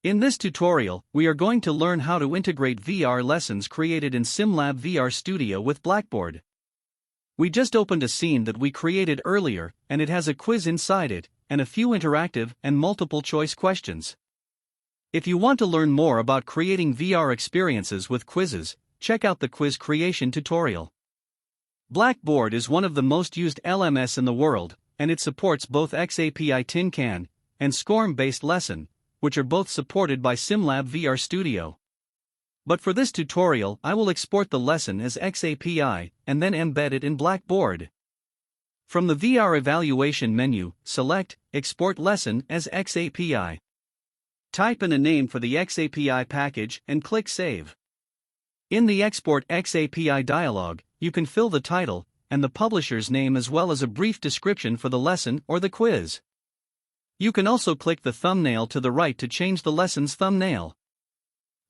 In this tutorial, we are going to learn how to integrate VR lessons created in SimLab VR Studio with BlackBoard. We just opened a scene that we created earlier, and it has a quiz inside it, and a few interactive and multiple choice questions. If you want to learn more about creating VR experiences with quizzes, check out the quiz creation tutorial. BlackBoard is one of the most used LMS in the world, and it supports both XAPI Tin Can and SCORM-based lesson, which are both supported by SimLab VR Studio. But for this tutorial, I will export the lesson as XAPI and then embed it in BlackBoard. From the VR evaluation menu, select Export Lesson as XAPI. Type in a name for the XAPI package and click Save. In the Export XAPI dialog, you can fill the title and the publisher's name as well as a brief description for the lesson or the quiz. You can also click the thumbnail to the right to change the lesson's thumbnail.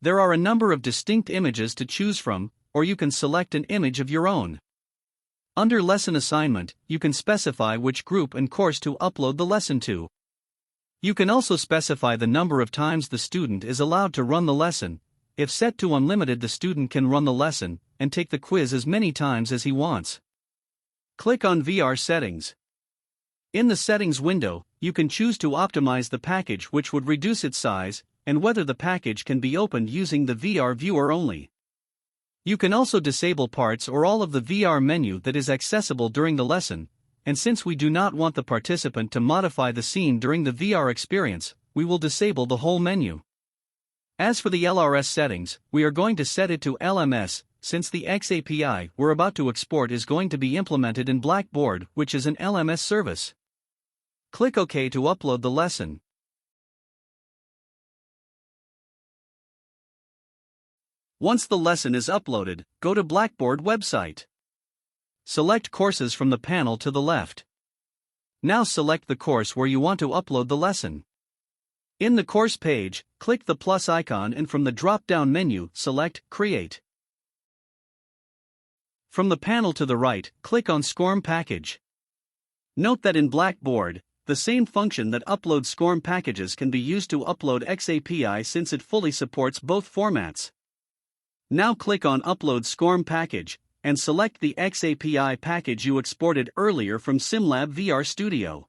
There are a number of distinct images to choose from, or you can select an image of your own. Under Lesson Assignment, you can specify which group and course to upload the lesson to. You can also specify the number of times the student is allowed to run the lesson. If set to unlimited, the student can run the lesson and take the quiz as many times as he wants. Click on VR Settings. In the Settings window, you can choose to optimize the package, which would reduce its size, and whether the package can be opened using the VR viewer only. You can also disable parts or all of the VR menu that is accessible during the lesson, and since we do not want the participant to modify the scene during the VR experience, we will disable the whole menu. As for the LRS settings, we are going to set it to LMS, since the XAPI we're about to export is going to be implemented in BlackBoard, which is an LMS service. Click OK to upload the lesson. Once the lesson is uploaded, go to BlackBoard website. Select Courses from the panel to the left. Now select the course where you want to upload the lesson. In the course page, click the plus icon and from the drop-down menu, select Create. From the panel to the right, click on SCORM Package. Note that in BlackBoard, the same function that uploads SCORM packages can be used to upload XAPI since it fully supports both formats. Now click on Upload SCORM Package, and select the XAPI package you exported earlier from SimLab VR Studio.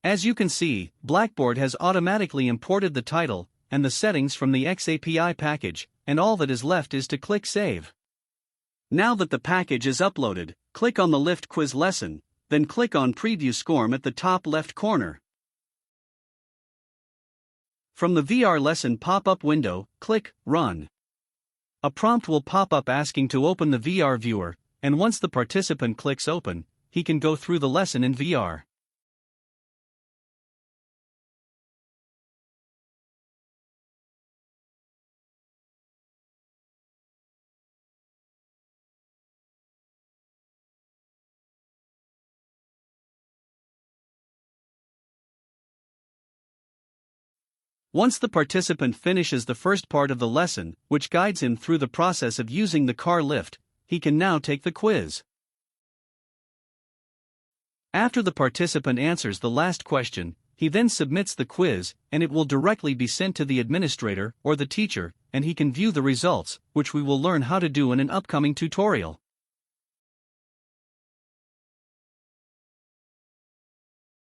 As you can see, BlackBoard has automatically imported the title and the settings from the XAPI package, and all that is left is to click Save. Now that the package is uploaded, click on the Lift Quiz lesson, then click on Preview SCORM at the top left corner. From the VR lesson pop-up window, click Run. A prompt will pop up asking to open the VR viewer, and once the participant clicks Open, he can go through the lesson in VR. Once the participant finishes the first part of the lesson, which guides him through the process of using the car lift, he can now take the quiz. After the participant answers the last question, he then submits the quiz, and it will directly be sent to the administrator or the teacher, and he can view the results, which we will learn how to do in an upcoming tutorial.